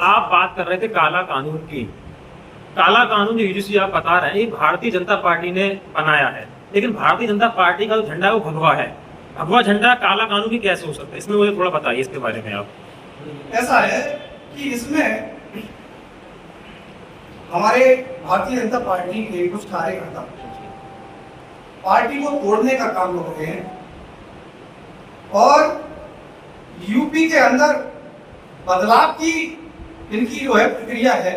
आप बात कर रहे थे काला कानून की। काला कानून जो यूजीसी आप बता रहे हैं, ये भारतीय जनता पार्टी ने बनाया है, लेकिन भारतीय जनता पार्टी का जो झंडा है वो भगवा है। भगवा झंडा काला कानून भी कैसे हो सकता है? इसमें मुझे थोड़ा बताइए इसके बारे में आप। ऐसा है कि इसमें हमारे भारतीय जनता पार्टी के कुछ कार्यकर्ता पार्टी को तोड़ने का काम कर रहे हैं और यूपी के अंदर बदलाव की इनकी जो है प्रक्रिया है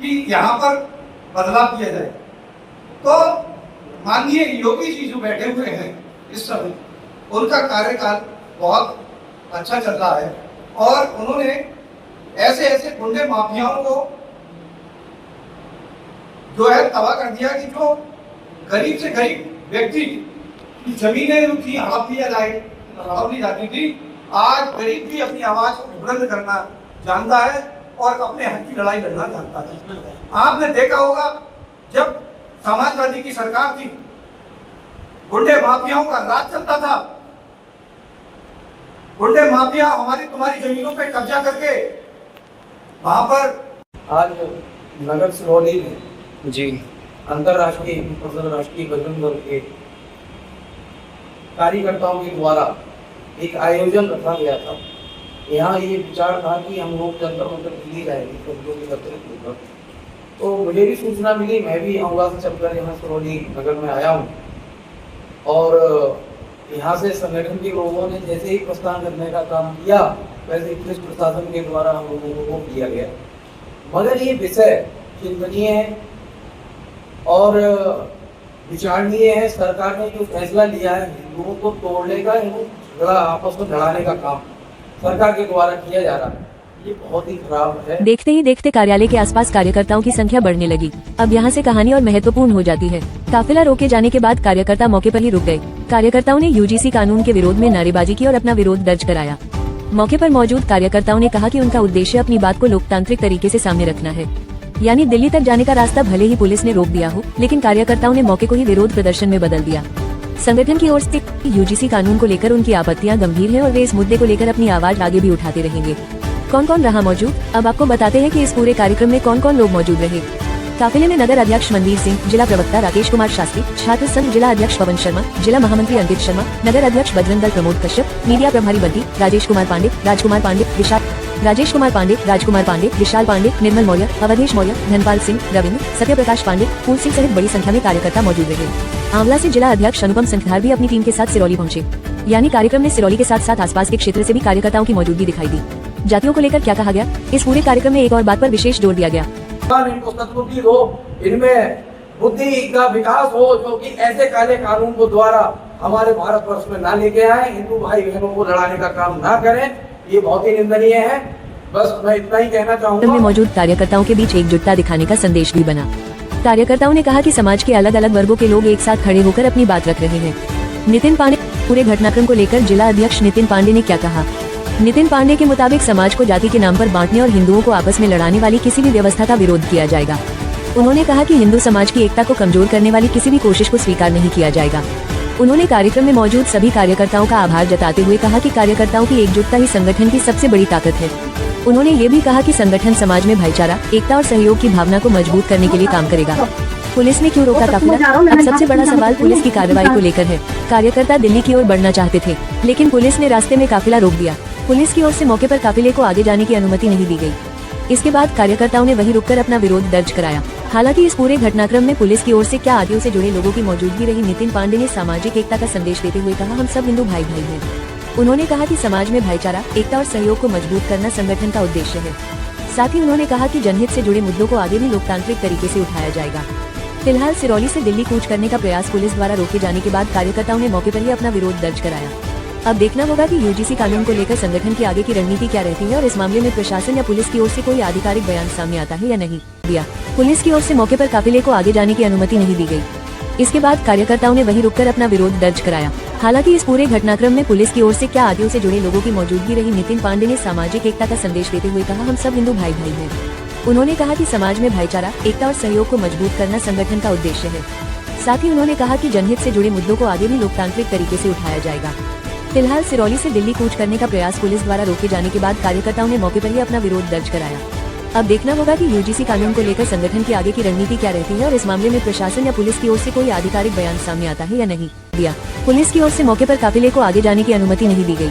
कि यहाँ पर बदलाव किया जाए। तो माननीय योगी जी जो बैठे हुए हैं इस समय, उनका कार्यकाल बहुत अच्छा चल रहा है और उन्होंने ऐसे ऐसे गुंडे माफियाओं को जो है तबाह कर दिया कि जो गरीब से गरीब व्यक्ति की जमीनें थी हड़प लिया जाए हड़प ली जाती थी। आज गरीब भी अपनी आवाज को बुलंद करना जानता है और अपने हक की लड़ाई लड़ना जानता है। आपने देखा होगा जब समाजवादी की सरकार थी, गुंडे माफियाओं का राज चलता था। गुंडे माफिया हमारी तुम्हारी जमीनों पे कब्जा करके वहां पर आज नगर सिरौली में जी अंतरराष्ट्रीय राष्ट्रीय बजरंग दल के कार्यकर्ताओं के द्वारा एक आयोजन रखा गया था। यहाँ ये विचार था कि हम लोग जंतर मंतर दिल्ली जाएंगे तो मुझे भी सूचना मिली, मैं भी अमला से चलकर यहाँ सिरौली नगर में आया हूँ और यहाँ से संगठन के लोगों ने जैसे ही प्रस्थान करने का काम किया वैसे पुलिस प्रशासन के द्वारा हम लोगों को किया गया। मगर ये विषय चिंतनीय है और विचारणीय है। सरकार ने जो फैसला लिया है हिंदुओं को तोड़ने का, झगड़ा आपस में लड़ाने का काम सरकार के द्वारा किया जा रहा है, ये बहुत ही खराब है। देखते ही देखते कार्यालय के आसपास कार्यकर्ताओं की संख्या बढ़ने लगी। अब यहाँ से कहानी और महत्वपूर्ण हो जाती है। काफिला रोके जाने के बाद कार्यकर्ता मौके पर ही रुक गए। कार्यकर्ताओं ने यूजीसी कानून के विरोध में नारेबाजी की और अपना विरोध दर्ज कराया। मौके पर मौजूद कार्यकर्ताओं ने कहा कि उनका उद्देश्य अपनी बात को लोकतांत्रिक तरीके से सामने रखना है, यानी दिल्ली तक जाने का रास्ता भले ही पुलिस ने रोक दिया हो, लेकिन कार्यकर्ताओं ने मौके को ही विरोध प्रदर्शन में बदल दिया। संगठन की ओर से यूजीसी कानून को लेकर उनकी आपत्तियां गंभीर हैं और वे इस मुद्दे को लेकर अपनी आवाज आगे भी उठाते रहेंगे। कौन कौन रहा मौजूद, अब आपको बताते हैं कि इस पूरे कार्यक्रम में कौन कौन लोग मौजूद रहे। काफिले में नगर अध्यक्ष मनवीर सिंह, जिला प्रवक्ता राकेश कुमार शास्त्री, छात्र संघ जिला अध्यक्ष पवन शर्मा, जिला महामंत्री अंकित शर्मा, नगर अध्यक्ष बजरंग दल प्रमोद कश्यप, मीडिया प्रभारी बंटी, राजेश कुमार पांडे, राजकुमार पांडे, विशाल पांडे, निर्मल मौर्य, अवधेश मौर्य, धनपाल सिंह, रविंद्र, सत्य प्रकाश पांडे, फूल सिंह सहित बड़ी संख्या में कार्यकर्ता मौजूद रहे। आंवला से जिला अध्यक्ष अनुपम संघार भी अपनी टीम के साथ सिरौली पहुंचे, यानी कार्यक्रम में सिरौली के साथ साथ आसपास के क्षेत्र से भी कार्यकर्ताओं की मौजूदगी दिखाई दी। जातियों को लेकर क्या कहा गया, इस पूरे कार्यक्रम में एक और बात पर विशेष जोर दिया गया। इनको सद्बुद्धि हो, इनमें बुद्धि का विकास हो, जो कि ऐसे काले कानून को द्वारा हमारे भारतवर्ष में ना लेके आए, हिंदू भाई बहनों को लड़ाने का काम ना करें, ये बहुत ही निंदनीय है। बस मैं इतना ही कहना चाहूँगा। में मौजूद कार्यकर्ताओं के बीच एकजुटता दिखाने का संदेश भी बना। कार्यकर्ताओं ने कहा कि समाज के अलग अलग वर्गों के लोग एक साथ खड़े होकर अपनी बात रख रहे हैं। नितिन पांडे, पूरे घटनाक्रम को लेकर जिला अध्यक्ष नितिन पांडे ने क्या कहा। नितिन पांडे के मुताबिक समाज को जाति के नाम पर बांटने और हिंदुओं को आपस में लड़ाने वाली किसी भी व्यवस्था का विरोध किया जाएगा। उन्होंने कहा कि हिंदू समाज की एकता को कमजोर करने वाली किसी भी कोशिश को स्वीकार नहीं किया जाएगा। उन्होंने कार्यक्रम में मौजूद सभी कार्यकर्ताओं का आभार जताते हुए कहा कि कार्यकर्ताओं की एकजुटता ही संगठन की सबसे बड़ी ताकत है। उन्होंने ये भी कहा कि संगठन समाज में भाईचारा, एकता और सहयोग की भावना को मजबूत करने के लिए काम करेगा। पुलिस ने क्यों रोका काफिला? अब सबसे बड़ा सवाल पुलिस की कार्रवाई को लेकर है। कार्यकर्ता दिल्ली की ओर बढ़ना चाहते थे, लेकिन पुलिस ने रास्ते में काफिला रोक दिया। पुलिस की ओर से मौके पर काफिले को आगे जाने की अनुमति नहीं दी गई। इसके बाद कार्यकर्ताओं ने वहीं रुककर अपना विरोध दर्ज कराया। हालांकि इस पूरे घटनाक्रम में पुलिस की ओर से क्या आदियों से जुड़े लोगों की मौजूदगी रही। नितिन पांडे ने सामाजिक एकता का संदेश देते हुए कहा, हम सब हिंदू भाई भाई हैं। उन्होंने कहा कि समाज में भाईचारा, एकता और सहयोग को मजबूत करना संगठन का उद्देश्य है। साथ ही उन्होंने कहा कि जनहित से जुड़े मुद्दों को आगे भी लोकतांत्रिक तरीके से उठाया जाएगा। फिलहाल सिरौली से दिल्ली कूच करने का प्रयास पुलिस द्वारा रोके जाने के बाद कार्यकर्ताओं ने मौके पर ही अपना विरोध दर्ज कराया। अब देखना होगा कि यूजीसी कानून को लेकर संगठन की आगे की रणनीति क्या रहती है और इस मामले में प्रशासन या पुलिस की ओर से कोई आधिकारिक बयान सामने आता है या नहीं। दिया पुलिस की ओर से मौके पर काफिले को आगे जाने की अनुमति नहीं दी गई। इसके बाद कार्यकर्ताओं ने वहीं रुककर अपना विरोध दर्ज कराया। हालांकि इस पूरे घटनाक्रम में पुलिस की ओर से क्या आदियों से जुड़े लोगों की मौजूदगी रही। नितिन पांडे ने सामाजिक एकता का संदेश देते हुए कहा, हम सब हिंदू भाई भाई हैं। उन्होंने कहा कि समाज में भाईचारा, एकता और सहयोग को मजबूत करना संगठन का उद्देश्य है। साथ ही उन्होंने कहा कि जनहित से जुड़े मुद्दों को आगे भी लोकतांत्रिक तरीके से उठाया जाएगा। फिलहाल सिरौली से दिल्ली कूच करने का प्रयास पुलिस द्वारा रोके जाने के बाद कार्यकर्ताओं ने मौके पर ही अपना विरोध दर्ज कराया। अब देखना होगा कि यूजीसी कानून को लेकर संगठन की आगे की रणनीति क्या रहती है और इस मामले में प्रशासन या पुलिस की ओर से कोई आधिकारिक बयान सामने आता है या नहीं। दिया पुलिस की ओर से मौके पर काफिले को आगे जाने की अनुमति नहीं दी गई।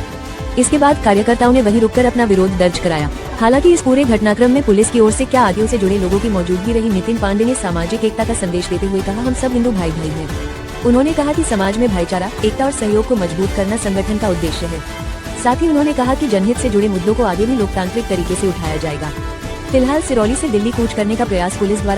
इसके बाद कार्यकर्ताओं ने वहीं रुककर अपना विरोध दर्ज कराया। हालांकि इस पूरे घटनाक्रम में पुलिस की ओर से क्या आदियों से जुड़े लोगों की मौजूदगी रही। नितिन पांडे ने सामाजिक एकता का संदेश देते हुए कहा, हम सब हिंदू भाई भाई हैं। उन्होंने कहा कि समाज में भाईचारा, एकता और सहयोग को मजबूत करना संगठन का उद्देश्य है। साथ ही उन्होंने कहा कि जनहित से जुड़े मुद्दों को आगे भी लोकतांत्रिक तरीके से उठाया जाएगा। फिलहाल सिरौली से दिल्ली कूच करने का प्रयास पुलिस द्वारा